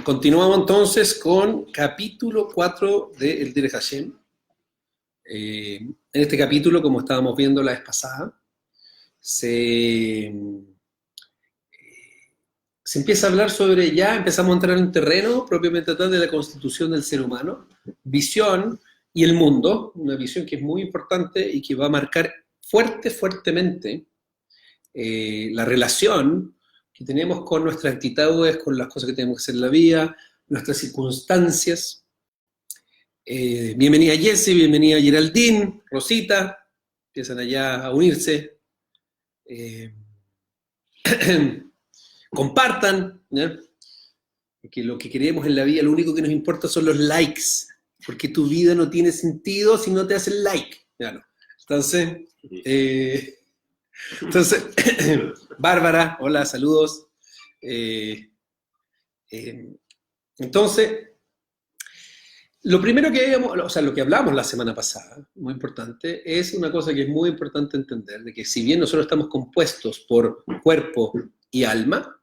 Continuamos entonces con capítulo 4 de El Derech Hashem. En este capítulo, como estábamos viendo la vez pasada, se empieza a hablar sobre, ya empezamos a entrar en un terreno propiamente tal de la constitución del ser humano, visión y el mundo, una visión que es muy importante y que va a marcar fuertemente la relación que tenemos con nuestras actitudes, con las cosas que tenemos que hacer en la vida, nuestras circunstancias. Bienvenida Jessie, bienvenida Geraldine, Rosita, empiezan allá a unirse. Compartan, ¿ya? Que lo que queremos en la vida, lo único que nos importa son los likes, porque tu vida no tiene sentido si no te hacen like. Ya no. Entonces, Bárbara, hola, saludos. Entonces, lo primero que lo que hablamos la semana pasada, muy importante, es una cosa que es muy importante entender, de que si bien nosotros estamos compuestos por cuerpo y alma,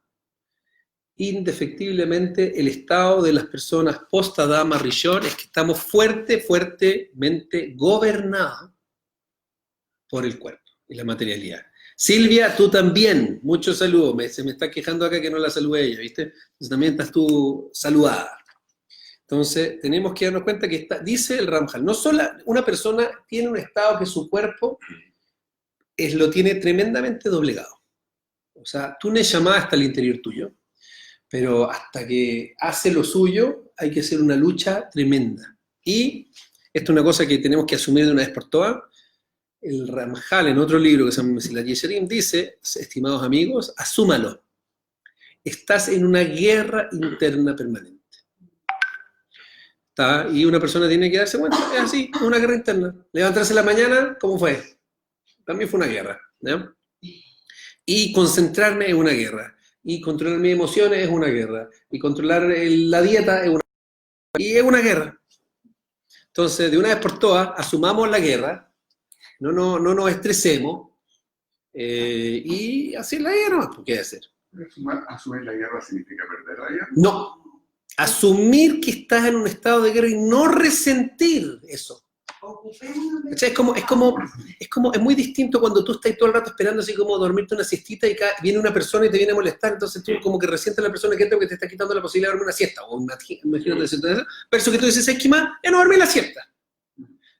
indefectiblemente el estado de las personas post-Adama Rishon es que estamos fuertemente gobernados por el cuerpo y la materialidad. Silvia, tú también, muchos saludos, se me está quejando acá que no la saludé ella, ¿viste? Entonces también estás tú saludada. Entonces tenemos que darnos cuenta que dice el Ramjal, no solo una persona tiene un estado que su cuerpo lo tiene tremendamente doblegado. O sea, tú Neshama está al interior tuyo, pero hasta que hace lo suyo hay que hacer una lucha tremenda. Y esto es una cosa que tenemos que asumir de una vez por todas. El Ramjal, en otro libro que se llama Mesilat Yesharim, dice, estimados amigos, asúmalo. Estás en una guerra interna permanente. Y una persona tiene que darse cuenta, es así, una guerra interna. Levantarse en la mañana, ¿cómo fue? También fue una guerra, ¿no? Y concentrarme es una guerra. Y controlar mis emociones es una guerra. Y controlar la dieta es una guerra. Y es una guerra. Entonces, de una vez por todas, asumamos la guerra, no nos estresemos, y así es la guerra, ¿por qué hacer? ¿Asumir la guerra significa perder la guerra? No. Asumir que estás en un estado de guerra y no resentir eso. O sea, es muy distinto cuando tú estás todo el rato esperando así como dormirte una siestita y viene una persona y te viene a molestar, entonces tú como que resientes a la persona que te está quitando la posibilidad de dormir una siesta, o imagínate eso, versus que tú dices, ¿sabes qué más? Ya no dormí la siesta.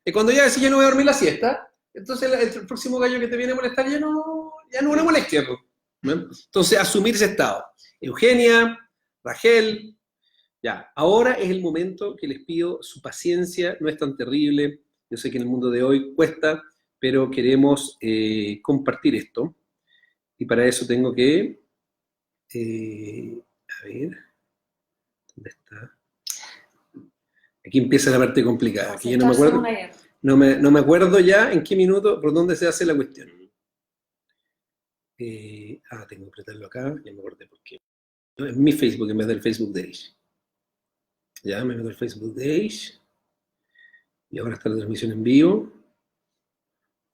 Y cuando ya decís, ya no voy a dormir la siesta, entonces el próximo gallo que te viene a molestar ya no es una molestia, ¿no? Entonces, asumir ese estado. Eugenia, Rachel, ya, ahora es el momento que les pido su paciencia, no es tan terrible, yo sé que en el mundo de hoy cuesta, pero queremos compartir esto, y para eso tengo que, a ver, ¿dónde está? Aquí empieza la parte complicada, aquí yo no me acuerdo, no me acuerdo ya en qué minuto, por dónde se hace la cuestión. Tengo que apretarlo acá, ya me acordé por qué. No, es mi Facebook en vez del Facebook de Age. Ya me meto al Facebook de Age. Y ahora está la transmisión en vivo.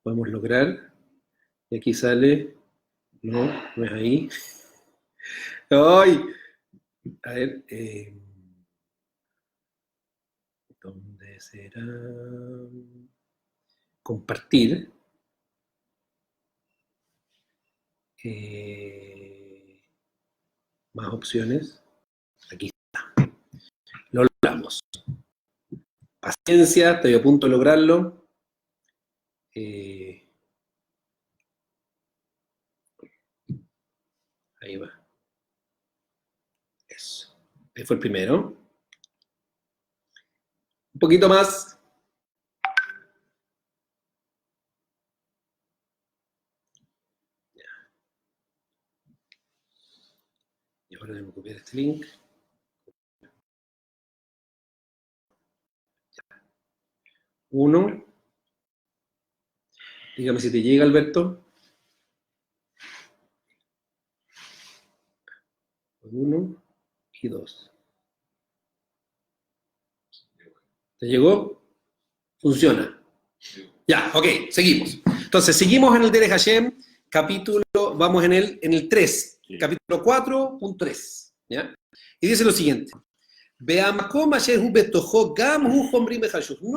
Podemos lograr. Y aquí sale. No es ahí. ¡Ay! A ver. ¿Dónde será? Compartir. Más opciones. Aquí está. Lo logramos. Paciencia, estoy a punto de lograrlo. Ahí va. Eso. Ahí fue el primero. Un poquito más. Ya. Y ahora debo copiar este link. Ya. 1. Dígame si te llega, Alberto. 1 y 2. ¿Te llegó? Funciona. Ya, ok, seguimos. Entonces, seguimos en el Derech Hashem, capítulo, vamos en el 3, sí. Capítulo 4.3, ¿ya? Y dice lo siguiente. No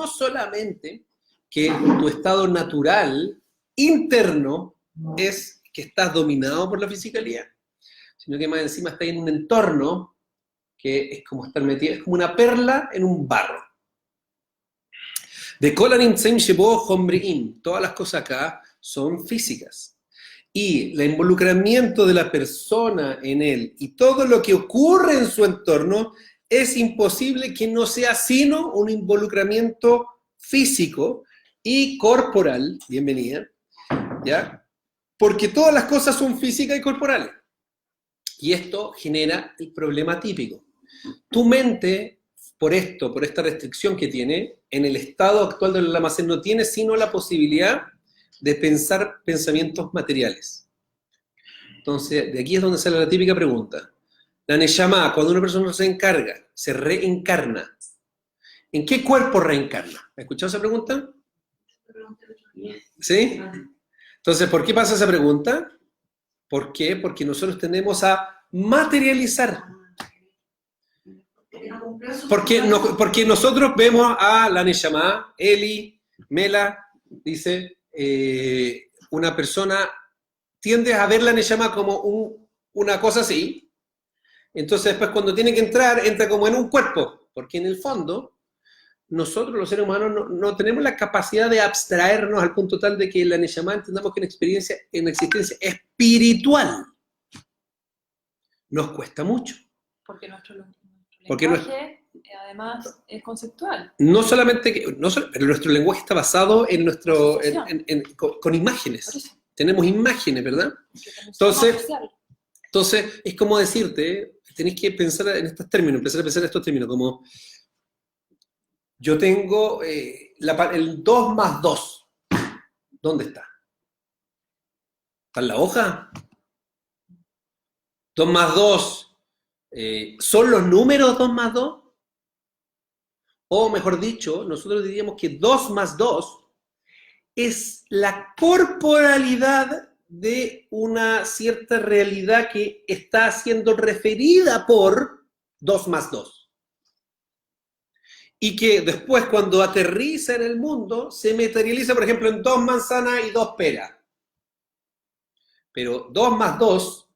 solamente que tu estado natural, interno, es que estás dominado por la fisicalidad, sino que más encima estás en un entorno que es como estar metido, es como una perla en un barro. De Kolanim Tsem Shebo Hombriim, todas las cosas acá son físicas. Y el involucramiento de la persona en él y todo lo que ocurre en su entorno es imposible que no sea sino un involucramiento físico y corporal, bienvenida, ¿ya? Porque todas las cosas son físicas y corporales. Y esto genera el problema típico. Tu mente, por esta restricción que tiene, en el estado actual del almacén no tiene sino la posibilidad de pensar pensamientos materiales. Entonces, de aquí es donde sale la típica pregunta. La Neshama, cuando una persona se reencarna, ¿en qué cuerpo reencarna? ¿Has escuchado esa pregunta? ¿Sí? Entonces, ¿por qué pasa esa pregunta? ¿Por qué? Porque nosotros tendemos a materializar. Porque nosotros vemos a la Neshama, Eli, Mela, dice, una persona tiende a ver la Neshama como una cosa así. Entonces después cuando tiene que entrar, entra como en un cuerpo, porque en el fondo nosotros los seres humanos no tenemos la capacidad de abstraernos al punto tal de que la Neshama entendamos que es una existencia espiritual. Nos cuesta mucho. Porque nuestro lenguaje además es conceptual. No solamente pero nuestro lenguaje está basado en con imágenes. Tenemos imágenes, ¿verdad? Entonces, es como decirte, tenés que pensar en estos términos, empezar a pensar en estos términos, como yo tengo el 2 más 2. ¿Dónde está? ¿Está en la hoja? 2 más 2, ¿son los números 2 más 2? O mejor dicho, nosotros diríamos que 2 más 2 es la corporalidad de una cierta realidad que está siendo referida por 2 más 2. Y que después, cuando aterriza en el mundo, se materializa, por ejemplo, en 2 manzanas y 2 peras. Pero 2 más 2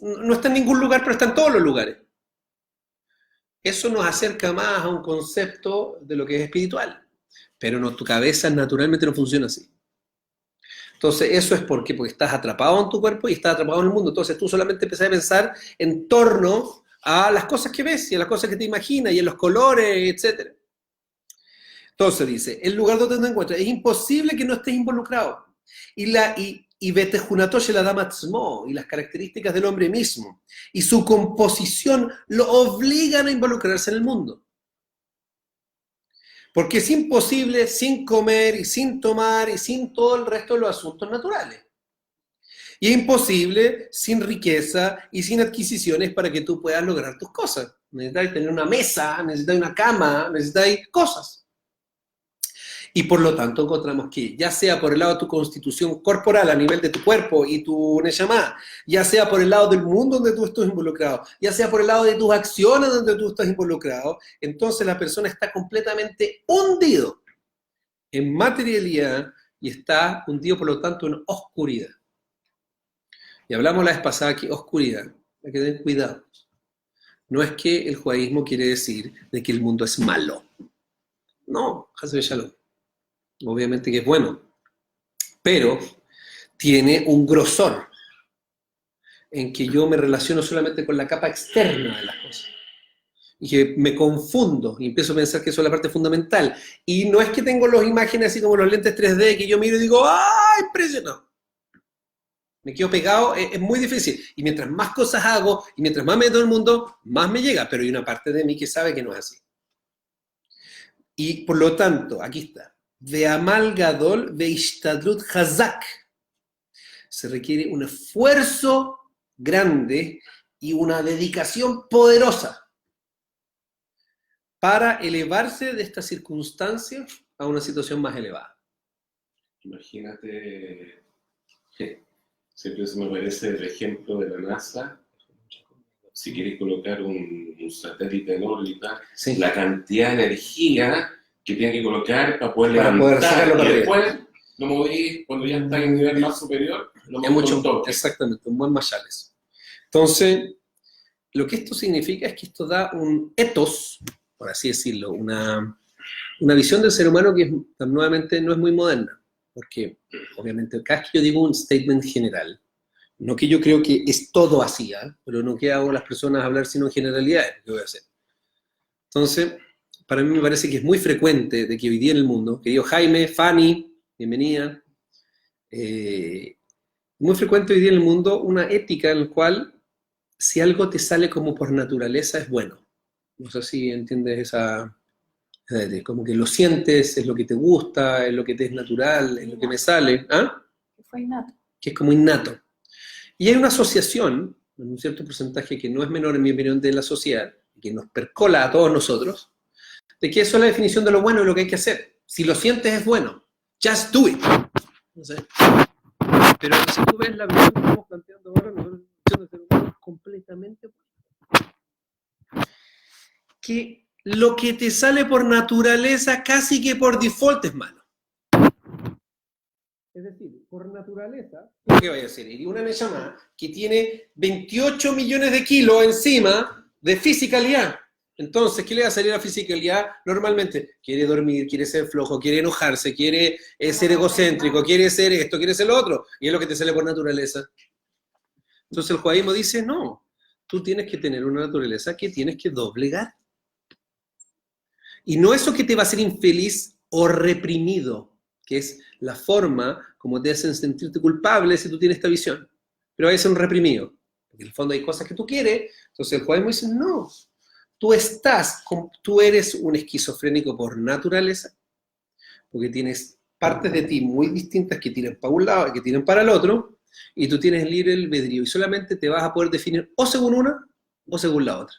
no está en ningún lugar, pero está en todos los lugares. Eso nos acerca más a un concepto de lo que es espiritual. Pero tu cabeza naturalmente no funciona así. Entonces, eso es porque estás atrapado en tu cuerpo y estás atrapado en el mundo. Entonces, tú solamente empezás a pensar en torno a las cosas que ves y a las cosas que te imaginas y en los colores, etc. Entonces, dice, el lugar donde te encuentras, es imposible que no estés involucrado. Y Betejunatosh la Dama Tzmo, y las características del hombre mismo, y su composición lo obligan a involucrarse en el mundo. Porque es imposible sin comer y sin tomar y sin todo el resto de los asuntos naturales. Y es imposible sin riqueza y sin adquisiciones para que tú puedas lograr tus cosas. Necesitas tener una mesa, necesitas una cama, necesitas cosas. Y por lo tanto encontramos que, ya sea por el lado de tu constitución corporal a nivel de tu cuerpo y tu neshama, ya sea por el lado del mundo donde tú estás involucrado, ya sea por el lado de tus acciones donde tú estás involucrado, entonces la persona está completamente hundido en materialidad y está hundido por lo tanto en oscuridad. Y hablamos la vez pasada que oscuridad, hay que tener cuidado. No es que el judaísmo quiere decir de que el mundo es malo. No, Hasbe Shalom. Obviamente que es bueno, pero tiene un grosor en que yo me relaciono solamente con la capa externa de las cosas y que me confundo y empiezo a pensar que eso es la parte fundamental y no es que tengo las imágenes así como los lentes 3D que yo miro y digo ¡ah, impresionante! Me quedo pegado, es muy difícil y mientras más cosas hago y mientras más me meto en el mundo, más me llega, pero hay una parte de mí que sabe que no es así. Y por lo tanto, aquí está. De Amal Gadol, de Ishtadlut Hazak. Se requiere un esfuerzo grande y una dedicación poderosa para elevarse de esta circunstancia a una situación más elevada. Imagínate, siempre se me parece el ejemplo de la NASA. si quieres colocar un satélite en órbita, Sí. la cantidad de energía que tiene que colocar para poder Para poder levantar, sacarlo para y arriba. después lo moví cuando ya está en nivel más superior, lo Es moví mucho, con un toque. exactamente, un buen Mayales. Entonces, lo que esto significa es que esto da un ethos, por así decirlo, una visión del ser humano que nuevamente no es muy moderna, porque obviamente cada vez que yo digo un statement general, no que yo creo que es todo así, pero no que hago a las personas hablar sino en generalidades, ¿qué voy a hacer? Entonces, para mí me parece que es muy frecuente de que hoy día en el mundo, querido Jaime, Fanny, bienvenida, muy frecuente hoy día en el mundo una ética en la cual si algo te sale como por naturaleza es bueno. No sé si entiendes esa idea, como que lo sientes, es lo que te gusta, es lo que te es natural, es lo que me sale, Que fue innato. que es como innato. Y hay una asociación, en un cierto porcentaje que no es menor en mi opinión de la sociedad, que nos percola a todos nosotros, de que eso es la definición de lo bueno y lo que hay que hacer. Si lo sientes es bueno, just do it. No sé. Pero si tú ves la visión que estamos planteando ahora, nosotros estamos ser humanos completamente que lo que te sale por naturaleza casi que por default es malo. Es decir, por naturaleza, ¿qué vaya a hacer? Y una Neshama que tiene 28 millones de kilos encima de fisicalidad. Entonces, ¿qué le va a salir a fisicalidad normalmente? Quiere dormir, quiere ser flojo, quiere enojarse, quiere ser egocéntrico, quiere ser esto, quiere ser lo otro. Y es lo que te sale por naturaleza. Entonces el judaísmo dice, no, tú tienes que tener una naturaleza que tienes que doblegar. Y no eso que te va a hacer infeliz o reprimido, que es la forma como te hacen sentirte culpable si tú tienes esta visión. Pero va a ser un reprimido. Porque en el fondo hay cosas que tú quieres. Entonces el judaísmo dice, no, tú eres un esquizofrénico por naturaleza, porque tienes partes de ti muy distintas que tienen para un lado y que tienen para el otro, y tú tienes libre albedrío y solamente te vas a poder definir o según una o según la otra.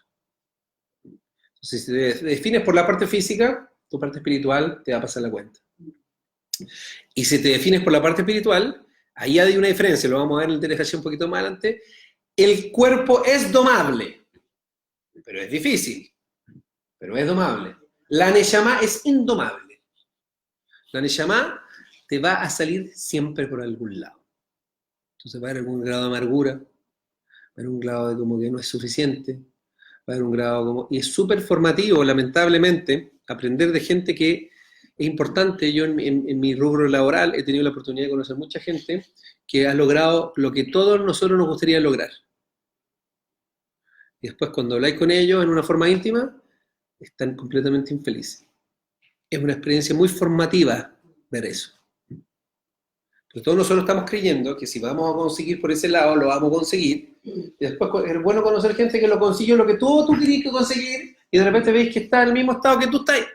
Entonces, si te defines por la parte física, tu parte espiritual te va a pasar la cuenta. Y si te defines por la parte espiritual, ahí hay una diferencia, lo vamos a ver en la interacción un poquito más adelante. El cuerpo es domable, pero es difícil, pero es domable. La Neshama es indomable. La Neshama te va a salir siempre por algún lado. Entonces va a haber algún grado de amargura, va a haber un grado de como que no es suficiente, va a haber un grado como... Y es súper formativo, lamentablemente, aprender de gente que es importante. Yo en mi rubro laboral he tenido la oportunidad de conocer mucha gente que ha logrado lo que todos nosotros nos gustaría lograr. Y después cuando habláis con ellos en una forma íntima, están completamente infelices. Es una experiencia muy formativa ver eso. Pero todos nosotros estamos creyendo que si vamos a conseguir por ese lado, lo vamos a conseguir. Y después es bueno conocer gente que lo consiguió lo que tú querías conseguir y de repente veis que está en el mismo estado que tú estás.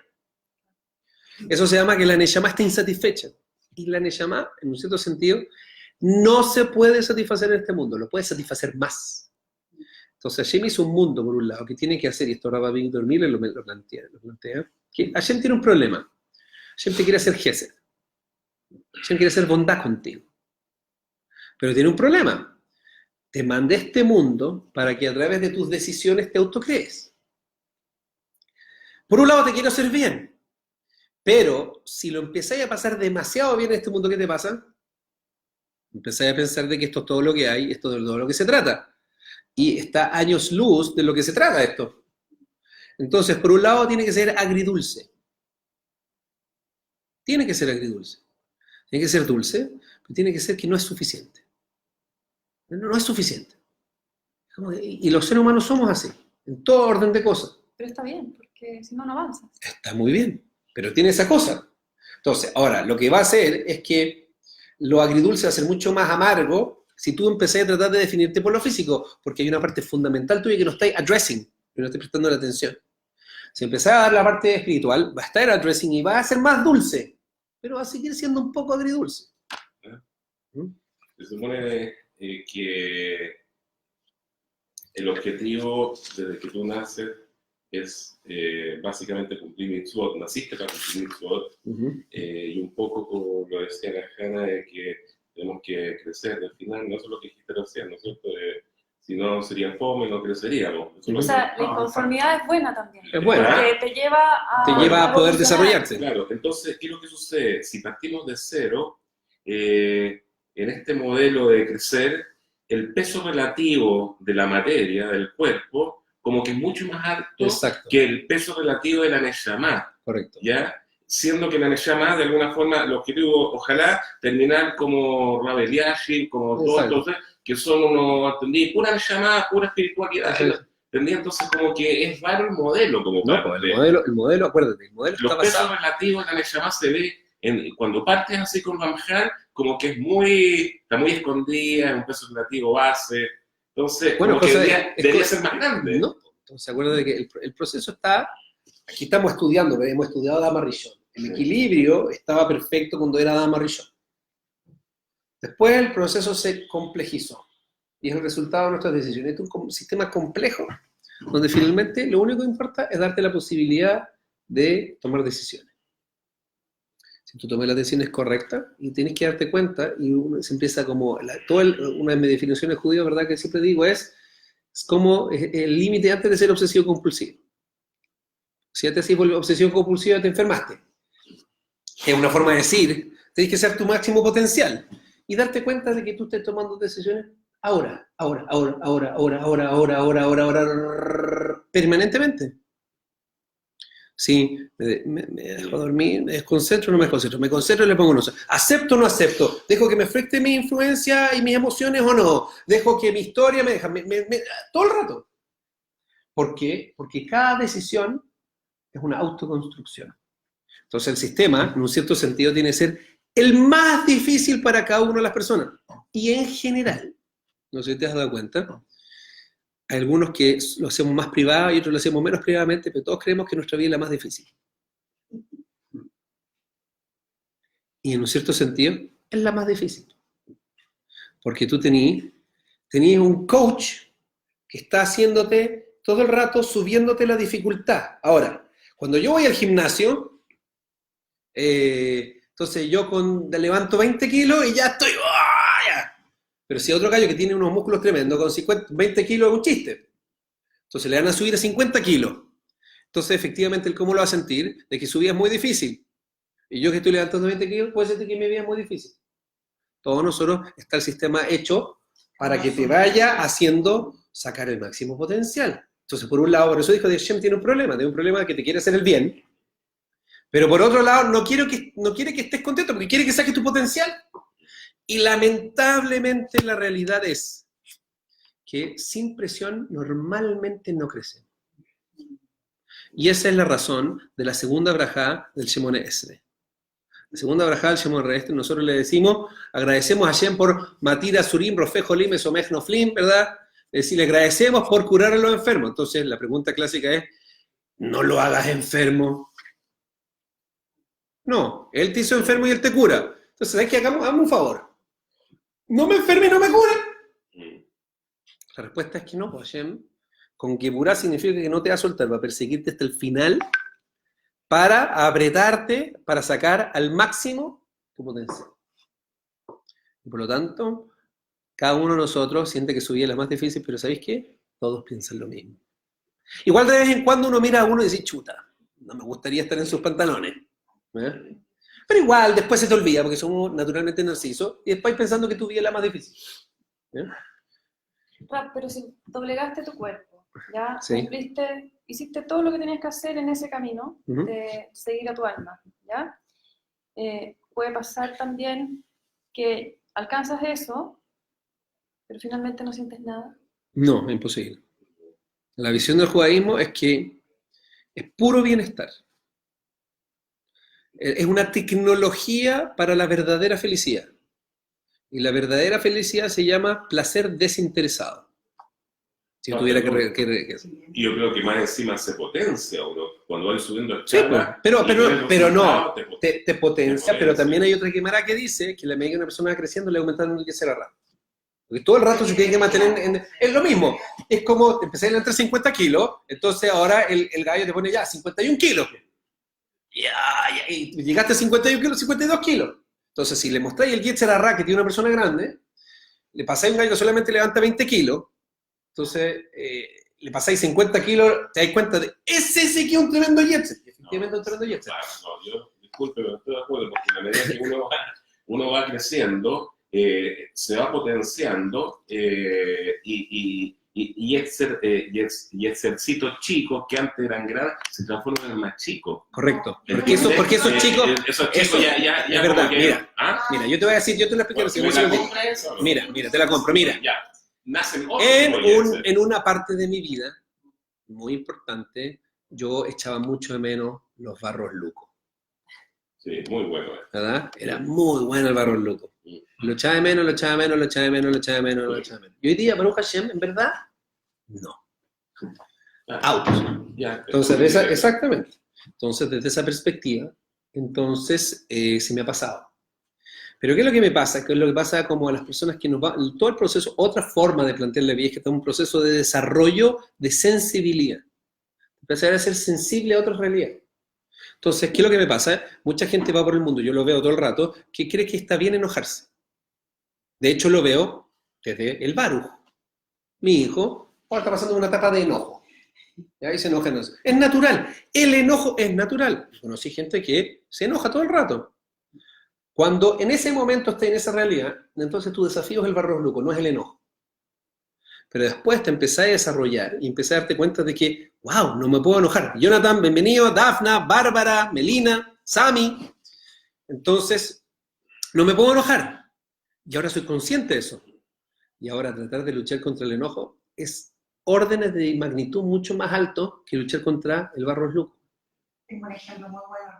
Eso se llama que la Neshama está insatisfecha. Y la Neshama, en un cierto sentido, no se puede satisfacer en este mundo, lo puede satisfacer más. Entonces Hashem hizo un mundo, por un lado, que tiene que hacer, y esto ahora Víctor Miller lo plantea, que Hashem tiene un problema. Hashem te quiere hacer Gesed. Hashem quiere hacer bondad contigo. Pero tiene un problema. Te mandé este mundo para que a través de tus decisiones te autocrees. Por un lado te quiero hacer bien, pero si lo empezáis a pasar demasiado bien en este mundo, ¿qué te pasa? Empezáis a pensar de que esto es todo lo que hay, esto es todo lo que se trata. Y está años luz de lo que se trata esto. Entonces, por un lado tiene que ser agridulce. Tiene que ser agridulce. Tiene que ser dulce, pero tiene que ser que no es suficiente. No es suficiente. Y los seres humanos somos así, en todo orden de cosas. Pero está bien, porque si no, no avanzas. Está muy bien, pero tiene esa cosa. Entonces, ahora, lo que va a hacer es que lo agridulce va a ser mucho más amargo si tú empezás a tratar de definirte por lo físico, porque hay una parte fundamental tuya que no estáis addressing, que no estáis prestando la atención. Si empezás a dar la parte espiritual, va a estar addressing y va a ser más dulce, pero va a seguir siendo un poco agridulce. Se supone que el objetivo desde que tú naces es básicamente cumplir mitzvot. Naciste para cumplir mitzvot, y un poco como lo decía la Jana, de que tenemos que crecer. Al final, no es lo que dijiste recién, ¿no es cierto? Si no, serían fome, no creceríamos. Eso O no sea, la inconformidad es buena también. Es buena. Porque te lleva a poder evolucionar. desarrollarte. Claro, entonces, ¿qué es lo que sucede? Si partimos de cero, en este modelo de crecer, el peso relativo de la materia, del cuerpo, como que es mucho más alto Exacto. que el peso relativo de la Neshama, Correcto. ¿ya? Siendo que la Neshama, de alguna forma, el objetivo, ojalá, terminar como Rabbi Eliashib, como todos Exacto. estos, que son unos, entendí, pura Neshama, pura espiritualidad, Exacto. ¿entendí? Entonces, como que es raro el modelo, como No, parte. pues el modelo, acuérdate, el modelo Los está pesos basado. relativos de la Neshama se ve cuando partes así con Ramjal, como que está muy escondida, es un peso relativo base. Entonces, Bueno, como que cosa debería ser más grande. No, entonces acuérdate que el proceso está, aquí estamos estudiando, hemos estudiado Dama Rishon. El equilibrio estaba perfecto cuando era Dama Rishon. Después el proceso se complejizó y es el resultado de nuestras decisiones. Este es un sistema complejo donde finalmente lo único que importa es darte la posibilidad de tomar decisiones. Si tú tomas las decisiones correctas y tienes que darte cuenta, y uno se empieza como, una de mis definiciones judías, ¿verdad?, que siempre digo es como el límite antes de ser obsesivo compulsivo. Si ya te haces obsesión compulsiva, te enfermaste. Es una forma de decir, tienes que ser tu máximo potencial y darte cuenta de que tú estés tomando decisiones ahora, permanentemente. Sí, me dejo dormir, me desconcentro, no me desconcentro, me concentro y le pongo no. ¿Acepto o no acepto? ¿Dejo que me afecte mi influencia y mis emociones o no? ¿Dejo que mi historia me deja? Todo el rato. ¿Por qué? Porque cada decisión es una autoconstrucción. Entonces el sistema, en un cierto sentido, tiene que ser el más difícil para cada una de las personas. Y en general, no sé si te has dado cuenta, hay algunos que lo hacemos más privado y otros lo hacemos menos privadamente, pero todos creemos que nuestra vida es la más difícil. Y en un cierto sentido, es la más difícil. Porque tú tenías un coach que está haciéndote todo el rato, subiéndote la dificultad. Ahora, cuando yo voy al gimnasio, entonces yo levanto 20 kilos y ya estoy... ¡oh! Pero si hay otro gallo que tiene unos músculos tremendos, con 20 kilos es un chiste. Entonces le van a subir a 50 kilos. Entonces, efectivamente, ¿cómo lo va a sentir? De que su vida es muy difícil. Y yo que estoy levantando 20 kilos, puede ser que mi vida es muy difícil. Todos nosotros está el sistema hecho para que te vaya haciendo sacar el máximo potencial. Entonces, por un lado, por eso dijo que Hashem tiene un problema que te quiere hacer el bien. Pero por otro lado, no quiere que estés contento, porque quiere que saques tu potencial. Y lamentablemente la realidad es que sin presión normalmente no crecemos. Y esa es la razón de la segunda brajá del Shemón Esrei. La segunda brajá del Shemón Esrei, nosotros le decimos, agradecemos a Hashem por Matir Asurim, Rofej Olim, Esomej Noflim, ¿verdad? Es decir, le agradecemos por curar a los enfermos. Entonces la pregunta clásica es, no lo hagas enfermo. No, él te hizo enfermo y él te cura. Entonces, ¿sabes qué? Hagamos un favor. No me enferme y no me cure. La respuesta es que no, pues Hashem, con Geburá significa que no te va a soltar, va a perseguirte hasta el final para apretarte, para sacar al máximo tu potencial. Y por lo tanto, cada uno de nosotros siente que su vida es la más difícil, pero ¿sabéis qué? Todos piensan lo mismo. Igual de vez en cuando uno mira a uno y dice, chuta, no me gustaría estar en sus pantalones. ¿Eh? Pero igual, después se te olvida, porque somos naturalmente narcisos, y después pensando que tu vida es la más difícil. ¿Eh? Pero si doblegaste tu cuerpo, ya Sí. cumpliste, hiciste todo lo que tenías que hacer en ese camino de seguir a tu alma, ¿ya? Puede pasar también que alcanzas eso, pero finalmente no sientes nada. No, es imposible. La visión del judaísmo es que es puro bienestar. Es una tecnología para la verdadera felicidad. Y la verdadera felicidad se llama placer desinteresado. Si yo tuviera que Y yo creo que más encima se potencia uno. Cuando va subiendo el sí, pero no, te potencia, pero también hay otra quemara que dice que la medida que una persona va creciendo le va aumentando el yeser hara. Porque todo el rato se tiene que mantener es lo mismo. Es como empecé a levantar 50 kilos, entonces ahora el gallo te pone ya 51 kilos. Y llegaste a 51 kilos, 52 kilos. Entonces, si le mostráis el Yetzer Hara que tiene una persona grande, le pasáis un gallo que solamente levanta 20 kilos, Entonces, le pasáis 50 kilos, te das cuenta de, ese sí que es un tremendo jetset. Efectivamente, un tremendo jetset. Claro, no, yo, disculpe, pero no estoy de acuerdo, porque a la medida que uno va creciendo, se va potenciando y exercitos chicos que antes eran grandes se transforman en más chicos. Correcto. Porque esos chicos. Esos chicos ya es verdad, que, mira. ¿ah? Mira, yo te voy a decir, yo te lo explico. Mira, te la compro. Mira, Ya, nacen otros en una parte de mi vida, muy importante, yo echaba mucho de menos los barros lucos. Sí, muy bueno. ¿Verdad? Era muy bueno el barros lucos. Lo echaba de menos. Y hoy día, Baruch Hashem, en verdad, no. Out. Entonces, exactamente. Entonces, desde esa perspectiva, entonces, se me ha pasado. Pero ¿qué es lo que me pasa? ¿Qué es lo que pasa como a las personas que nos va, todo el proceso, otra forma de plantear la vida es que está un proceso de desarrollo de sensibilidad. Empezar a ser sensible a otras realidades. Entonces, ¿qué es lo que me pasa? Mucha gente va por el mundo, yo lo veo todo el rato, que cree que está bien enojarse. De hecho, lo veo desde el Baruch. Mi hijo ahora está pasando una etapa de enojo. Y ahí se enoja. Es natural. El enojo es natural. Conocí gente que se enoja todo el rato. Cuando en ese momento está en esa realidad, entonces tu desafío es el barro luco, no es el enojo. Pero después te empezás a desarrollar y empezás a darte cuenta de que, wow, no me puedo enojar. Jonathan, bienvenido, Dafna, Bárbara, Melina, Sami. Entonces, no me puedo enojar. Y ahora soy consciente de eso. Y ahora tratar de luchar contra el enojo es órdenes de magnitud mucho más alto que luchar contra el barro luco. Tengo un ejemplo muy bueno.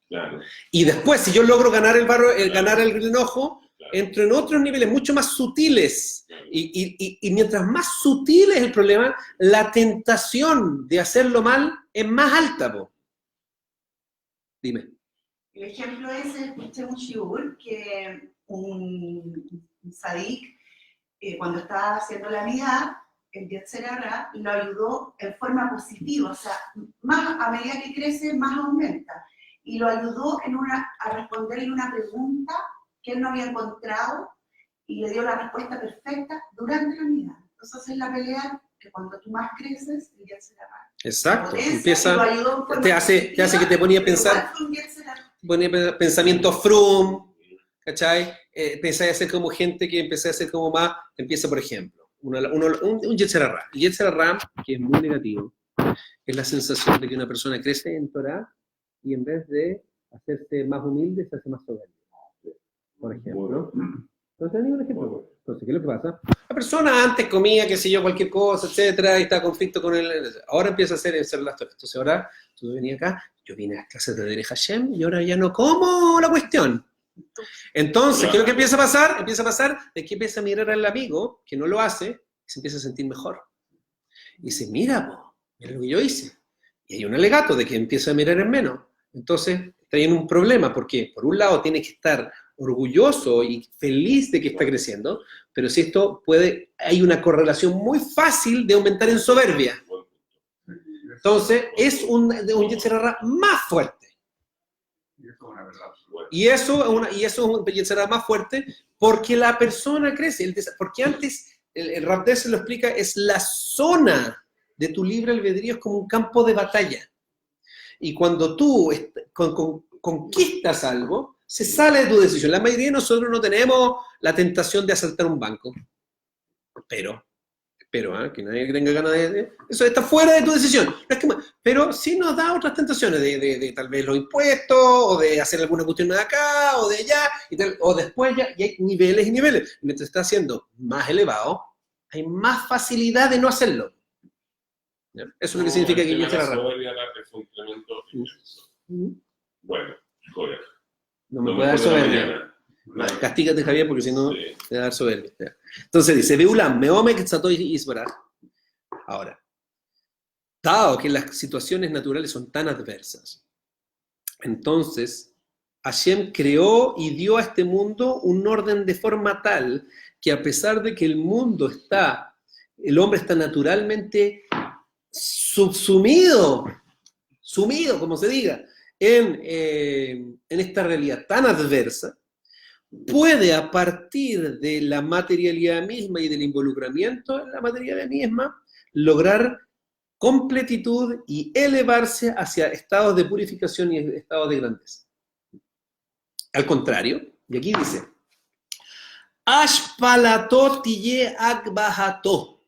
Claro. Y después, si yo logro ganar ganar el enojo, entro en otros niveles mucho más sutiles. Y mientras más sutil es el problema, la tentación de hacerlo mal es más alta, po. Dime. El ejemplo es, escuché un shiur que un sadik, cuando estaba haciendo la midá, el Yetzer Hara lo ayudó en forma positiva, o sea, más a medida que crece, más aumenta. Y lo ayudó a responderle una pregunta que él no había encontrado y le dio la respuesta perfecta durante la midá. Entonces es la pelea que cuando tú más creces, el Yetzer Hara. Exacto, te hace que te ponía a pensar, pensamiento frum, ¿cachai? Empecé a ser como gente que empecé a ser como más, empieza por ejemplo, un Yetzer Hara. El Yetzer Hara, que es muy negativo, es la sensación de que una persona crece en Torah y en vez de hacerse más humilde, se hace más soberbio. Por ejemplo. Entonces, un ejemplo. Entonces, ¿qué es lo que pasa? La persona antes comía, qué sé yo, cualquier cosa, etcétera, y está en conflicto con él. Ahora empieza a hacer las Torah. Entonces, ahora, tú venís acá, yo vine a las clases de Derech Hashem y ahora ya no como la cuestión. Entonces, ¿qué es lo que empieza a pasar? Empieza a pasar es que empieza a mirar al amigo, que no lo hace, y se empieza a sentir mejor. Y dice, mira lo que yo hice. Y hay un alegato de que empieza a mirar en menos. Entonces, está en un problema, porque por un lado tiene que estar orgulloso y feliz de que está creciendo, pero si esto hay una correlación muy fácil de aumentar en soberbia. Entonces, es un Yetzer Hara más fuerte. Y eso es un Yetzer Hara más fuerte porque la persona crece. Porque antes, el Rav Dessler lo explica, es la zona de tu libre albedrío, es como un campo de batalla. Y cuando tú conquistas algo, se sale de tu decisión. La mayoría de nosotros no tenemos la tentación de asaltar un banco. Pero que nadie tenga ganas de... Eso está fuera de tu decisión. Pero sí nos da otras tentaciones de tal vez los impuestos, o de hacer alguna cuestión de acá, o de allá, o después ya, y hay niveles y niveles. Mientras está haciendo más elevado, hay más facilidad de no hacerlo. ¿Ya? Eso es lo que significa que yo quiera es un incremento inmenso. Bueno, joder. No me puede dar soberbia. Castígate, Javier, porque si no te va a dar soberbia. Entonces dice, Beulam, Meomek, Tzatoy y Isbaraj. Ahora, dado que las situaciones naturales son tan adversas, entonces Hashem creó y dio a este mundo un orden de forma tal que a pesar de que el hombre está naturalmente sumido, como se diga, en esta realidad tan adversa, puede a partir de la materialidad misma y del involucramiento en la materialidad misma lograr completitud y elevarse hacia estados de purificación y estados de grandeza. Al contrario, y aquí dice, Ashpalato tiye akbahato.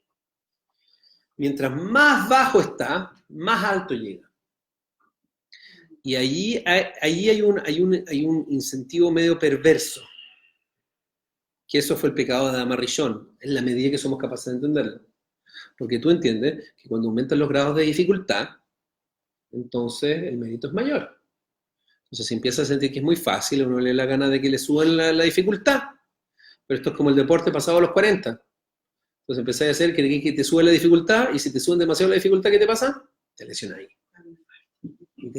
Mientras más bajo está, más alto llega. Y allí hay un incentivo medio perverso, que eso fue el pecado de Adama Rishon, en la medida que somos capaces de entenderlo. Porque tú entiendes que cuando aumentan los grados de dificultad, entonces el mérito es mayor. Entonces si empieza a sentir que es muy fácil, a uno le da la gana de que le suban la dificultad. Pero esto es como el deporte pasado a los 40. Entonces empezáis a hacer que te sube la dificultad, y si te suben demasiado la dificultad, ¿qué te pasa? Te lesionas ahí. Y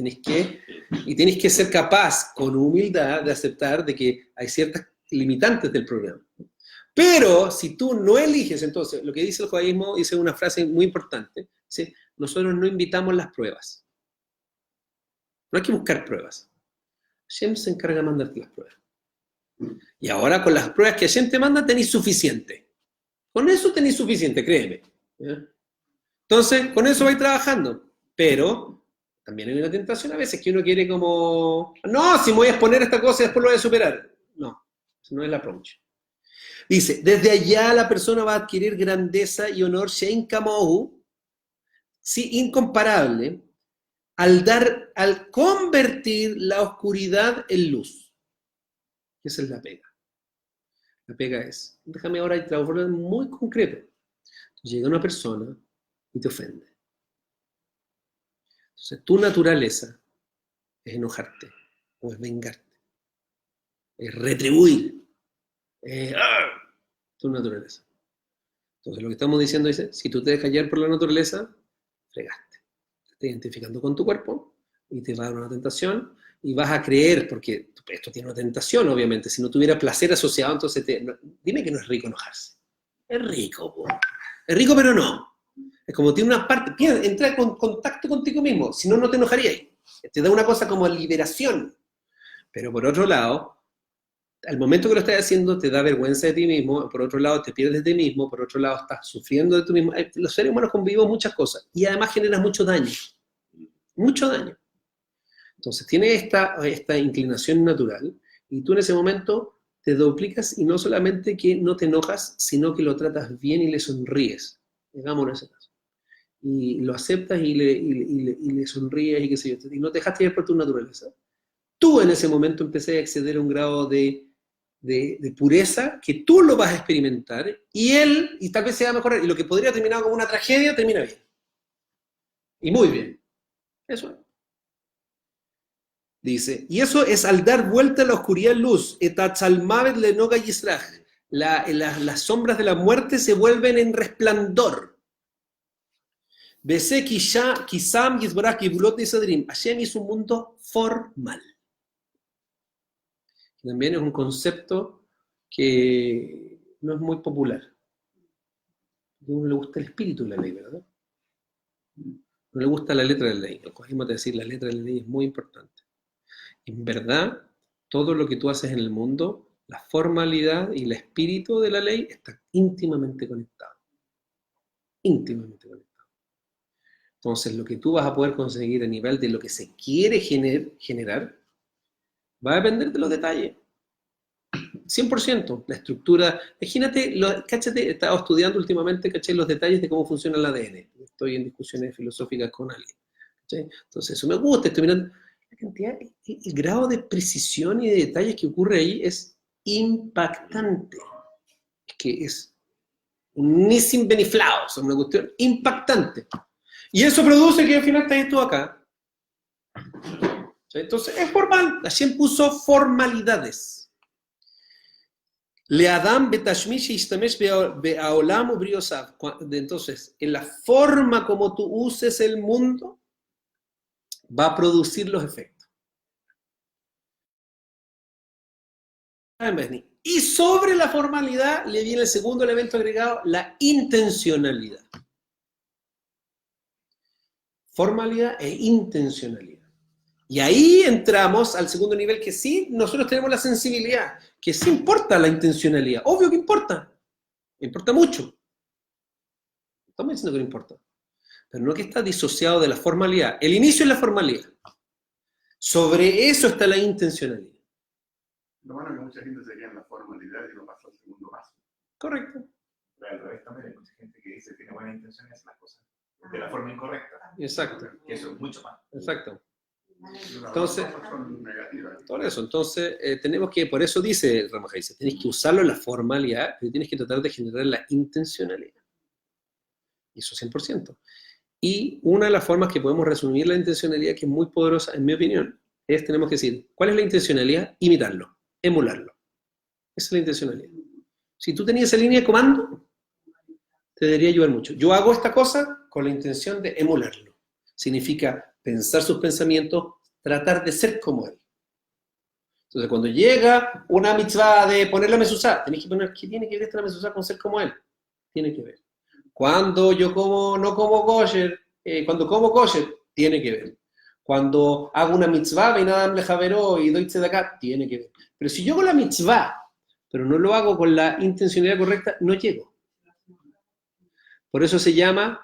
tienes que ser capaz, con humildad, de aceptar de que hay ciertas limitantes del programa. Pero si tú no eliges, entonces, lo que dice el judaísmo, dice una frase muy importante, ¿sí? Nosotros no invitamos las pruebas. No hay que buscar pruebas. Hashem se encarga de mandarte las pruebas. Y ahora con las pruebas que Hashem te manda, tenéis suficiente. Con eso tenéis suficiente, créeme. ¿Ya? Entonces, con eso vais trabajando. Pero también hay una tentación a veces que uno quiere como, no, si me voy a exponer a esta cosa y después lo voy a superar. No, eso no es el approach. Dice, desde allá la persona va a adquirir grandeza y honor, Shein Kamohu, sí, incomparable, al convertir la oscuridad en luz. Esa es la pega. La pega es, déjame ahora trabajar muy concreto. Llega una persona y te ofende. Entonces, tu naturaleza es enojarte, o es vengarte, es retribuir. Tu naturaleza. Entonces lo que estamos diciendo es, si tú te dejas llevar por la naturaleza, fregaste. Te estás identificando con tu cuerpo y te va a dar una tentación y vas a creer, porque esto tiene una tentación, obviamente. Si no tuviera placer asociado, entonces dime que no es rico enojarse. Es rico, po. Es rico, pero no. Es como tiene una parte, entra en contacto contigo mismo, si no, no te enojarías. Te da una cosa como liberación. Pero por otro lado, al momento que lo estás haciendo, te da vergüenza de ti mismo, por otro lado te pierdes de ti mismo, por otro lado estás sufriendo de ti mismo. Los seres humanos convivimos muchas cosas y además generas mucho daño. Mucho daño. Entonces tienes esta inclinación natural y tú en ese momento te duplicas y no solamente que no te enojas, sino que lo tratas bien y le sonríes. Digámoslo en ese caso. Y lo aceptas y le sonríes y qué sé yo. Y no te dejaste llevar por tu naturaleza. Tú en ese momento empecé a acceder a un grado de pureza que tú lo vas a experimentar y tal vez se va a mejorar. Y lo que podría terminar como una tragedia, termina bien. Y muy bien. Eso es. Dice, y eso es al dar vuelta a la oscuridad en luz. Etatzalmavet lenoga yisraj. Las sombras de la muerte se vuelven en resplandor. Bese kisam yisbaraj kibulot nisadrim. Hashem hizo un mundo formal. También es un concepto que no es muy popular. A uno le gusta el espíritu de la ley, ¿verdad? No le gusta la letra de la ley. Cogimos a decir, la letra de la ley es muy importante. En verdad, todo lo que tú haces en el mundo, la formalidad y el espíritu de la ley están íntimamente conectados. Íntimamente conectados. Entonces, lo que tú vas a poder conseguir a nivel de lo que se quiere generar, va a depender de los detalles. 100%. La estructura. Imagínate, cáchate, he estado estudiando últimamente, caché los detalles de cómo funciona el ADN. Estoy en discusiones filosóficas con alguien. ¿Cachai? Entonces, eso me gusta. Estoy mirando la cantidad, el grado de precisión y de detalles que ocurre ahí es impactante. Es que es un Nissim Beniflao, es una cuestión impactante. Y eso produce que al final estés tú acá. Entonces, es formal. Hashem puso formalidades. Le Adam betashmish ishtamesh be'aolam ubriosav. Entonces, en la forma como tú uses el mundo, va a producir los efectos. Y sobre la formalidad le viene el segundo elemento agregado, la intencionalidad. Formalidad e intencionalidad. Y ahí entramos al segundo nivel, que sí, nosotros tenemos la sensibilidad, que sí importa la intencionalidad. Obvio que importa. Importa mucho. Estamos diciendo que no importa. Pero no que está disociado de la formalidad. El inicio es la formalidad. Sobre eso está la intencionalidad. Lo bueno es que mucha gente se queda en la formalidad y no pasa al segundo paso. Correcto. Pero al revés también hay mucha gente que dice que tiene buena intención y hace las cosas de la forma incorrecta. Exacto. Que eso es mucho más. Exacto. Las Entonces, cosas son negativas. Por eso, entonces, tenemos que, por eso dice Ramajay, dice, tenés que usarlo en la formalidad, pero tienes que tratar de generar la intencionalidad. Y eso 100%. Y una de las formas que podemos resumir la intencionalidad, que es muy poderosa, en mi opinión, es, tenemos que decir, ¿cuál es la intencionalidad? Imitarlo, emularlo. Esa es la intencionalidad. Si tú tenías esa línea de comando, te debería ayudar mucho. Yo hago esta cosa con la intención de emularlo. Significa pensar sus pensamientos, tratar de ser como él. Entonces, cuando llega una mitzvah de poner la mezuzá, tenés que poner, ¿qué tiene que ver esta mezuzá con ser como él? Tiene que ver. Cuando yo no como kosher, cuando como kosher, tiene que ver. Cuando hago una mitzvah, ven Adam lejaveró y doy tzedakah, tiene que ver. Pero si yo hago la mitzvah, pero no lo hago con la intencionalidad correcta, no llego. Por eso se llama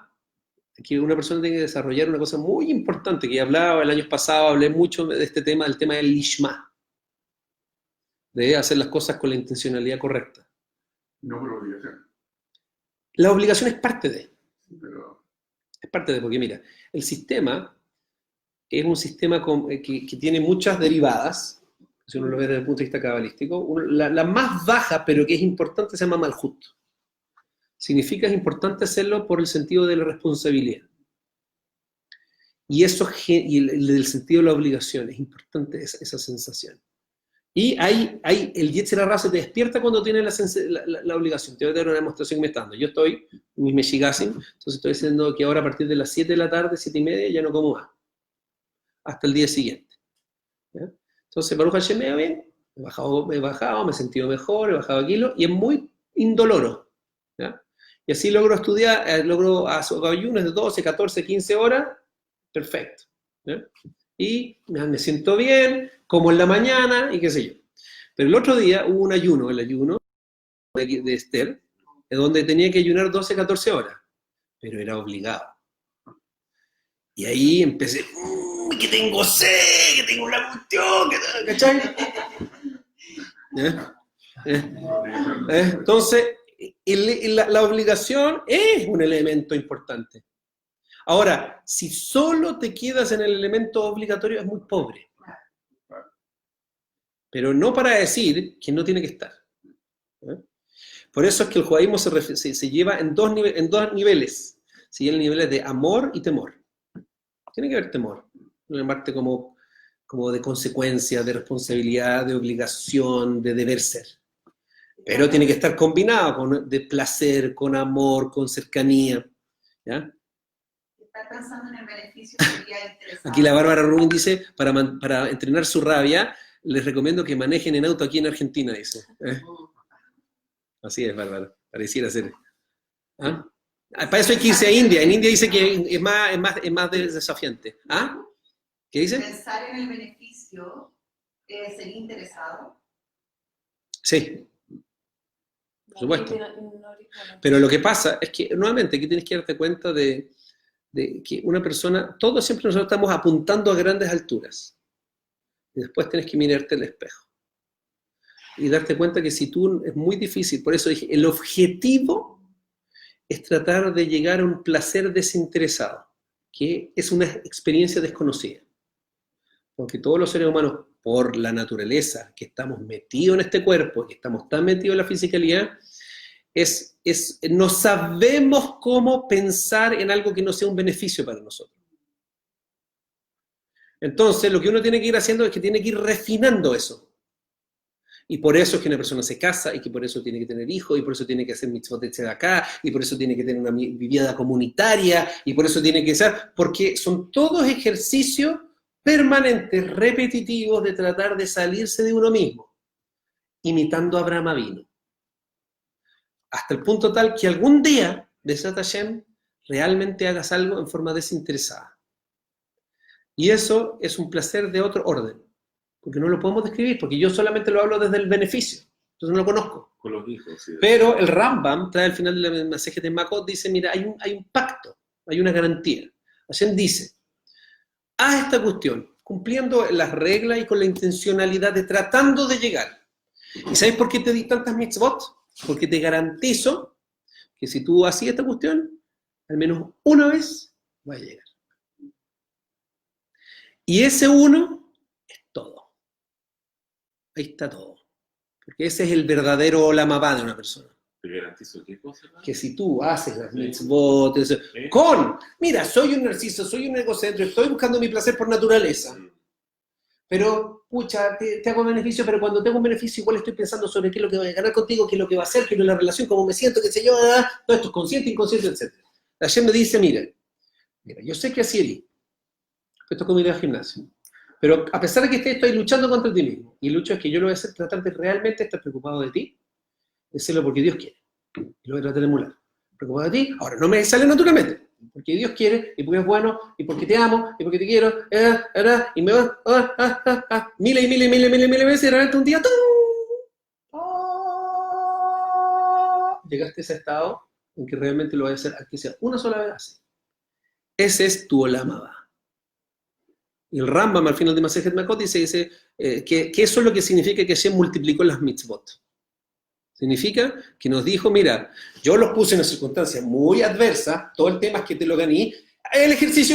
que una persona tiene que desarrollar una cosa muy importante, que hablaba el año pasado, hablé mucho de este tema, del tema del lishma. De hacer las cosas con la intencionalidad correcta. No por obligación. La obligación es parte de. Pero Es parte de, porque mira, el sistema es un sistema que tiene muchas derivadas, si uno lo ve desde el punto de vista cabalístico. La más baja, pero que es importante, se llama malhut. Significa que es importante hacerlo por el sentido de la responsabilidad. Y eso, y el sentido de la obligación, es importante esa sensación. Y el Yetzer Hara se te despierta cuando tienes la obligación. Te voy a dar una demostración que me está dando. Yo estoy en mis Meshigasim, entonces estoy diciendo que ahora a partir de las 7 de la tarde, 7:30, ya no como más. Hasta el día siguiente. ¿Ya? Entonces, Baruch Hashem me va bien. Me he bajado, me he sentido mejor, he bajado kilos, y es muy indoloro. ¿Ya? Y así logro estudiar, logro ayunos de 12, 14, 15 horas, perfecto. ¿Ya? Y me siento bien, como en la mañana, y qué sé yo. Pero el otro día hubo un ayuno, el ayuno de Esther, donde tenía que ayunar 12, 14 horas, pero era obligado. Y ahí empecé, que tengo sed, que tengo la cuestión, ¿cachai? Entonces, la obligación es un elemento importante. Ahora, si solo te quedas en el elemento obligatorio, es muy pobre. Pero no para decir que no tiene que estar. Por eso es que el judaísmo se lleva en dos niveles. ¿Sí? El nivel de amor y temor. Tiene que haber temor. Una parte como de consecuencia, de responsabilidad, de obligación, de deber ser. Pero tiene que estar combinado de placer, con amor, con cercanía. ¿Ya? Estar pensando en el beneficio sería interesante. Aquí la Bárbara Rubin dice, para entrenar su rabia, les recomiendo que manejen en auto aquí en Argentina, dice. Así es, Bárbara. Pareciera ser. ¿Ah? Para eso hay que irse a India. En India dice que es más desafiante. ¿Ah? ¿Qué dice? Pensar en el beneficio sería interesado. Sí. Por supuesto. Pero lo que pasa es que, nuevamente, aquí tienes que darte cuenta de que una persona, todos siempre nosotros estamos apuntando a grandes alturas. Y después tienes que mirarte al espejo. Y darte cuenta que si tú, es muy difícil, por eso dije, el objetivo es tratar de llegar a un placer desinteresado, que es una experiencia desconocida. Porque todos los seres humanos, por la naturaleza, que estamos metidos en este cuerpo, que estamos tan metidos en la fisicalidad, no sabemos cómo pensar en algo que no sea un beneficio para nosotros. Entonces, lo que uno tiene que ir haciendo es que tiene que ir refinando eso. Y por eso es que una persona se casa, y que por eso tiene que tener hijos, y por eso tiene que hacer mitzvot de tzedakah, y por eso tiene que tener una vida comunitaria, y por eso tiene que ser, porque son todos ejercicios permanentes, repetitivos, de tratar de salirse de uno mismo, imitando a Abraham Avinu. Hasta el punto tal que algún día, Besat Hashem, realmente hagas algo en forma desinteresada. Y eso es un placer de otro orden, porque no lo podemos describir, porque yo solamente lo hablo desde el beneficio, entonces no lo conozco. Con los hijos, sí. Pero el Rambam trae al final del mensaje de Makot, dice, mira, hay un pacto, hay una garantía. Hashem dice, haz esta cuestión, cumpliendo las reglas y con la intencionalidad de tratando de llegar. ¿Y sabes por qué te di tantas mitzvot? Porque te garantizo que si tú haces esta cuestión, al menos una vez va a llegar. Y ese uno es todo. Ahí está todo. Porque ese es el verdadero olam habá de una persona. ¿Te garantizo qué cosa? Que si tú haces las mitzvot, mira, soy un narciso, soy un egocéntrico, estoy buscando mi placer por naturaleza. Pero, pucha, te hago beneficio, pero cuando tengo un beneficio igual estoy pensando sobre qué es lo que voy a ganar contigo, qué es lo que va a hacer, qué es la relación, cómo me siento, qué sé yo, todo esto es consciente, inconsciente, etc. Hashem me dice, mira, yo sé que así eres, esto es como ir al gimnasio, pero a pesar de que estoy luchando contra ti mismo, y el lucho es que yo lo voy a hacer, tratar de realmente estar preocupado de ti, de hacerlo porque Dios quiere, y lo voy a tratar de emular. Preocupado de ti, ahora no me sale naturalmente, porque Dios quiere, y porque es bueno, y porque te amo, y porque te quiero, y me va, miles y miles veces, y de repente un día, llegaste a ese estado en que realmente lo vas a hacer, aunque sea una sola vez así. Ese es tu olam habá. Y el Rambam al final de Masejet Makot dice que eso es lo que significa que Hashem multiplicó las mitzvot. Significa que nos dijo, mira, yo los puse en una circunstancia muy adversa, todo el tema es que te lo gané, el ejercicio,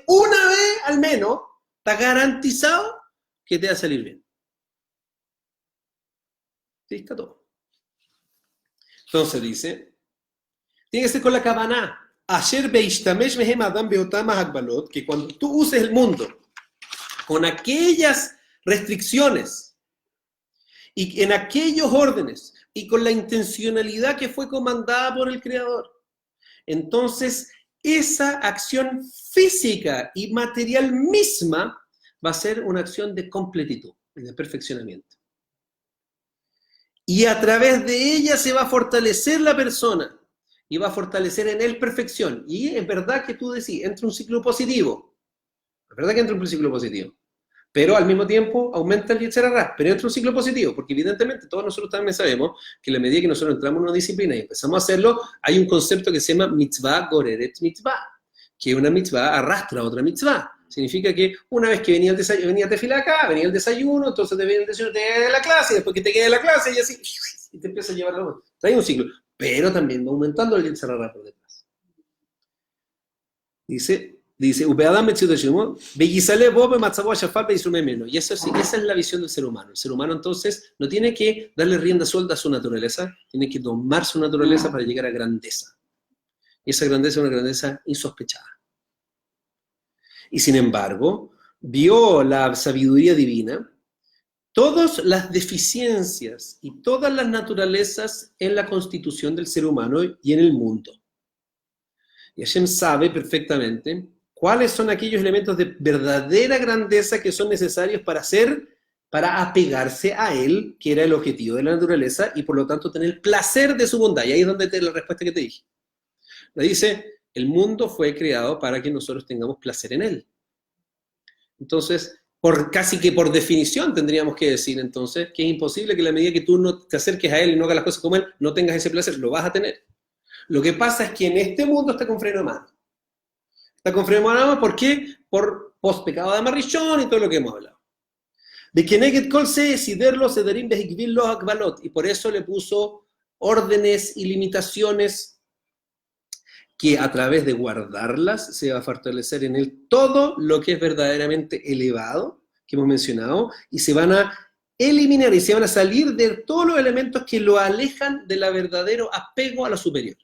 una vez al menos, está garantizado que te va a salir bien. Sí, está todo. Entonces dice, tiene que ser con la kavanah, que cuando tú uses el mundo con aquellas restricciones y en aquellos órdenes y con la intencionalidad que fue comandada por el Creador, entonces esa acción física y material misma va a ser una acción de completitud y de perfeccionamiento. Y a través de ella se va a fortalecer la persona y va a fortalecer en él perfección. Y es verdad que tú decís, entra un ciclo positivo. Es verdad que entra un ciclo positivo. Pero al mismo tiempo aumenta el Yetzer Hara, pero entra un ciclo positivo, porque evidentemente todos nosotros también sabemos que a la medida que nosotros entramos en una disciplina y empezamos a hacerlo, hay un concepto que se llama mitzvah goreret mitzvah, que una mitzvah arrastra a otra mitzvah. Significa que una vez que venía el desayuno, venía tefilá acá, venía el desayuno, entonces te venía el desayuno, te queda de la clase, y después que te queda de la clase, y así, y te empieza a llevar la mano. Trae un ciclo, pero también va aumentando el Yetzer Hara por detrás. Dice, y esa es la visión del ser humano. El ser humano entonces no tiene que darle rienda suelta a su naturaleza, tiene que domar su naturaleza para llegar a grandeza. Y esa grandeza es una grandeza insospechada. Y sin embargo, vio la sabiduría divina todas las deficiencias y todas las naturalezas en la constitución del ser humano y en el mundo. Y Hashem sabe perfectamente cuáles son aquellos elementos de verdadera grandeza que son necesarios para apegarse a él, que era el objetivo de la naturaleza, y por lo tanto tener el placer de su bondad. Y ahí es donde te la respuesta que te dije. Le dice, el mundo fue creado para que nosotros tengamos placer en él. Entonces, casi que por definición tendríamos que decir entonces que es imposible que a la medida que tú no te acerques a él y no hagas las cosas como él, no tengas ese placer, lo vas a tener. Lo que pasa es que en este mundo está con freno de mano. Está con freno de mano, ¿por qué? Por post-pecado de amarrillón y todo lo que hemos hablado. De que Neged Kol se siderlo, sederim behikvil lo akbalot, y por eso le puso órdenes y limitaciones que a través de guardarlas se va a fortalecer en él todo lo que es verdaderamente elevado, que hemos mencionado, y se van a eliminar y se van a salir de todos los elementos que lo alejan del verdadero apego a lo superior.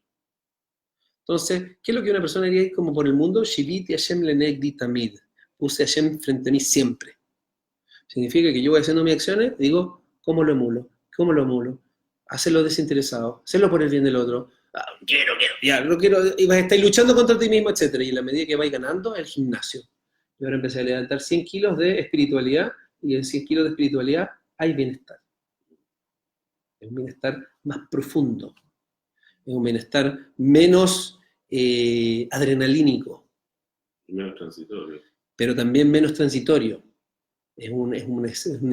Entonces, ¿qué es lo que una persona haría como por el mundo? Shiviti Hashem lenegdi tamid. Puse a Hashem frente a mí siempre. Significa que yo voy haciendo mis acciones y digo, ¿cómo lo emulo? ¿Cómo lo emulo? Hacerlo desinteresado, hacerlo por el bien del otro. Quiero, ya, no quiero, y vas a estar luchando contra ti mismo, etc. Y en la medida que vais ganando, el gimnasio. Y ahora empecé a levantar 100 kilos de espiritualidad, y en 100 kilos de espiritualidad hay bienestar. Es un bienestar más profundo. Es un bienestar menos adrenalínico. Menos transitorio. pero también menos transitorio. Es un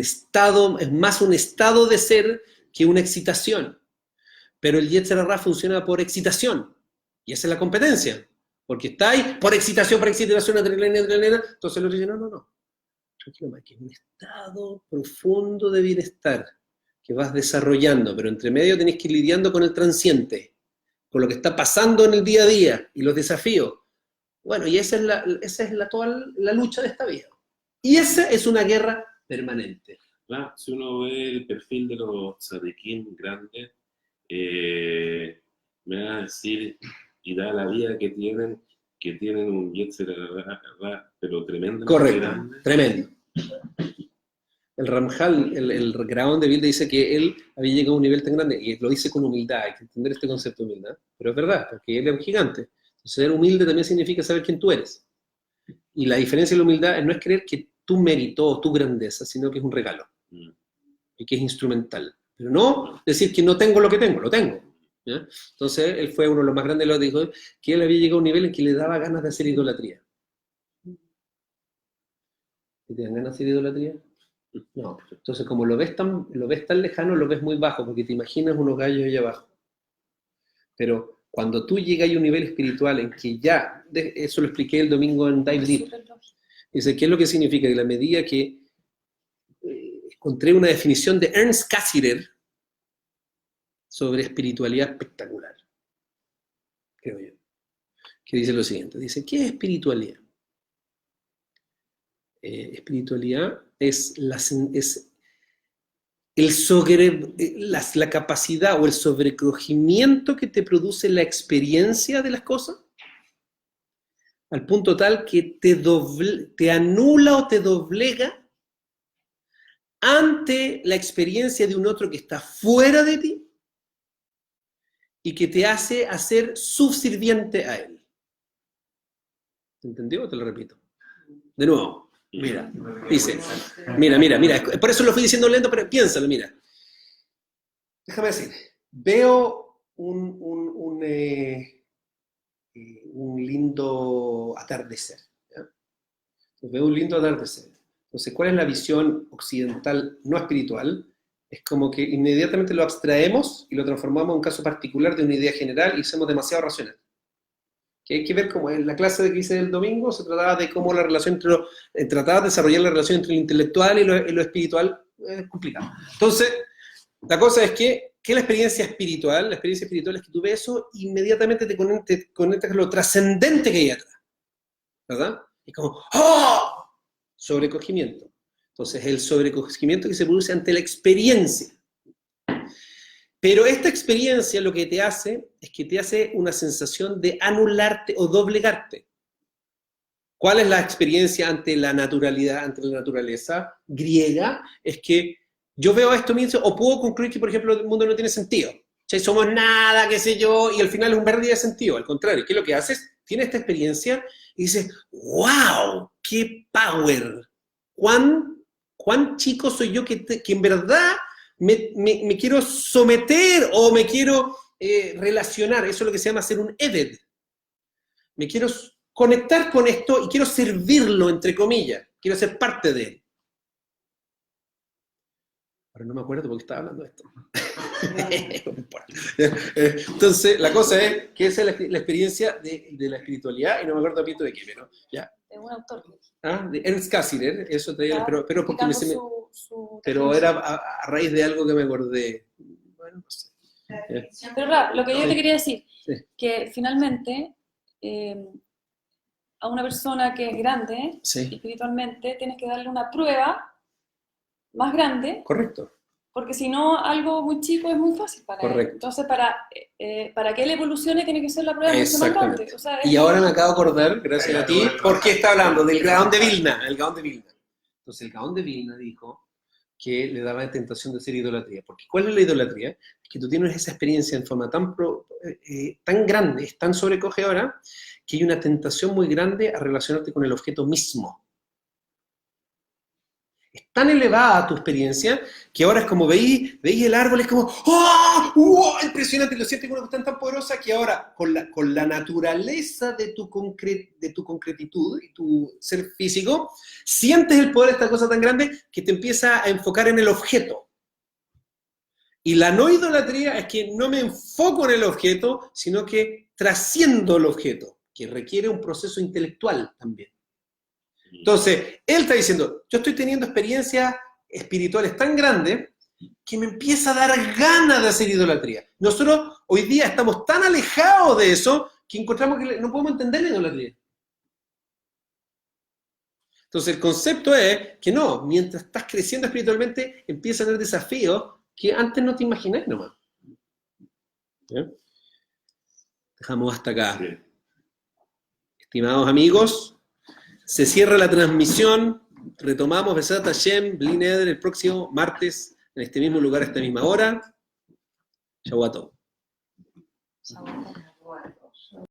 estado, es más un estado de ser que una excitación. Pero el Yetzer Hara funciona por excitación, y esa es la competencia, porque está ahí por excitación, adrenalina, entonces el otro dice, no, tranquilo, Mike, es un estado profundo de bienestar que vas desarrollando, pero entre medio tenés que ir lidiando con el transiente, con lo que está pasando en el día a día y los desafíos. Bueno, y esa es toda la lucha de esta vida. Y esa es una guerra permanente. Claro, si uno ve el perfil de los tzadikim grandes, me va a decir, y da la vida que tienen un Yetzer Hara, pero tremendo. Correcto, tremendo. El Ramjal, el Gaón de Vilna dice que él había llegado a un nivel tan grande, y lo dice con humildad, hay que entender este concepto de humildad, pero es verdad, porque él es un gigante. Entonces, ser humilde también significa saber quién tú eres. Y la diferencia de la humildad no es creer que tu mérito o tu grandeza, sino que es un regalo, y que es instrumental. Pero no decir que no tengo lo que tengo, lo tengo. ¿Ya? Entonces, él fue uno de los más grandes, lo dijo, que él había llegado a un nivel en que le daba ganas de hacer idolatría. ¿Te dan ganas de hacer idolatría? No. Entonces, como lo ves tan lejano, lo ves muy bajo, porque te imaginas unos gallos allá abajo. Pero cuando tú llegas a un nivel espiritual en que ya, eso lo expliqué el domingo en Dive Deep, dice, ¿qué es lo que significa? Que la medida que encontré una definición de Ernst Cassirer sobre espiritualidad espectacular, creo yo, que dice lo siguiente, dice, ¿qué es espiritualidad? Espiritualidad es la capacidad o el sobrecogimiento que te produce la experiencia de las cosas, al punto tal que te anula o te doblega ante la experiencia de un otro que está fuera de ti y que te hace hacer subserviente a él. ¿Te entendió o te lo repito? De nuevo. Mira, dice, mira, por eso lo fui diciendo lento, pero piénsalo, mira. Déjame decir, veo un lindo atardecer, ¿ya? Entonces, veo un lindo atardecer. Entonces, ¿cuál es la visión occidental no espiritual? Es como que inmediatamente lo abstraemos y lo transformamos en un caso particular de una idea general y somos demasiado racionales. Que hay que ver como en la clase que hice el domingo se trataba de cómo la relación trataba de desarrollar la relación entre lo intelectual y lo espiritual. Es complicado. Entonces, la cosa es que la experiencia espiritual es que tú ves eso, inmediatamente te conectas con lo trascendente que hay atrás, ¿verdad? Es como, ¡oh! Sobrecogimiento. Entonces, el sobrecogimiento que se produce ante la experiencia. Pero esta experiencia lo que te hace es que te hace una sensación de anularte o doblegarte. ¿Cuál es la experiencia ante la naturalidad, ante la naturaleza griega? Es que yo veo esto mismo, o puedo concluir que, por ejemplo, el mundo no tiene sentido. O sea, somos nada, qué sé yo, y al final es un pérdida de sentido. Al contrario, ¿qué es lo que haces? Tienes esta experiencia y dices, ¡wow! ¡Qué power! ¿Cuán chico soy yo que en verdad me quiero someter o me quiero relacionar? Eso es lo que se llama ser un Eved. Me quiero conectar con esto y quiero servirlo, entre comillas. Quiero ser parte de él. Ahora no me acuerdo por qué estaba hablando de esto. Entonces, la cosa es que esa es la experiencia de la espiritualidad, y no me acuerdo también de qué, pero ya. De un autor. De Ernst Cassirer, eso traía, Claro, pero porque su pero era a raíz de algo que me acordé. Bueno, no sé. Pero claro, lo que yo te quería decir, Sí. que finalmente a una persona que es grande, Sí, espiritualmente, tienes que darle una prueba más grande, correcto. porque si no, algo muy chico es muy fácil para él. Correcto. Entonces, para que él evolucione, tiene que ser la prueba mucho más Exactamente. grande. O sea, Y ahora me acabo de acordar, gracias a ti, por qué está hablando del Gaón de Vilna. El Gaón de Vilna. Entonces, el Gaón de Vilna dijo que le daba la tentación de hacer idolatría. Porque ¿cuál es la idolatría? Es que tú tienes esa experiencia en forma tan grande, es tan sobrecogedora, que hay una tentación muy grande a relacionarte con el objeto mismo. Es tan elevada tu experiencia que ahora es como veis el árbol, es como ¡oh! ¡Oh! Impresionante, lo sientes con una cuestión tan poderosa que ahora con la naturaleza de tu concretitud y tu ser físico, sientes el poder de esta cosa tan grande que te empieza a enfocar en el objeto. Y la no idolatría es que no me enfoco en el objeto, sino que trasciendo el objeto, que requiere un proceso intelectual también. Entonces, él está diciendo, yo estoy teniendo experiencias espirituales tan grandes que me empieza a dar ganas de hacer idolatría. Nosotros hoy día estamos tan alejados de eso que encontramos que no podemos entender la idolatría. Entonces, el concepto es que no, mientras estás creciendo espiritualmente, empieza a tener desafíos que antes no te imagináis nomás. ¿Bien? Dejamos hasta acá. Sí. Estimados amigos, se cierra la transmisión, retomamos Besat Hashem, Bli Neder, el próximo martes, en este mismo lugar, a esta misma hora. Shavuot Tov. Shavuot Tov.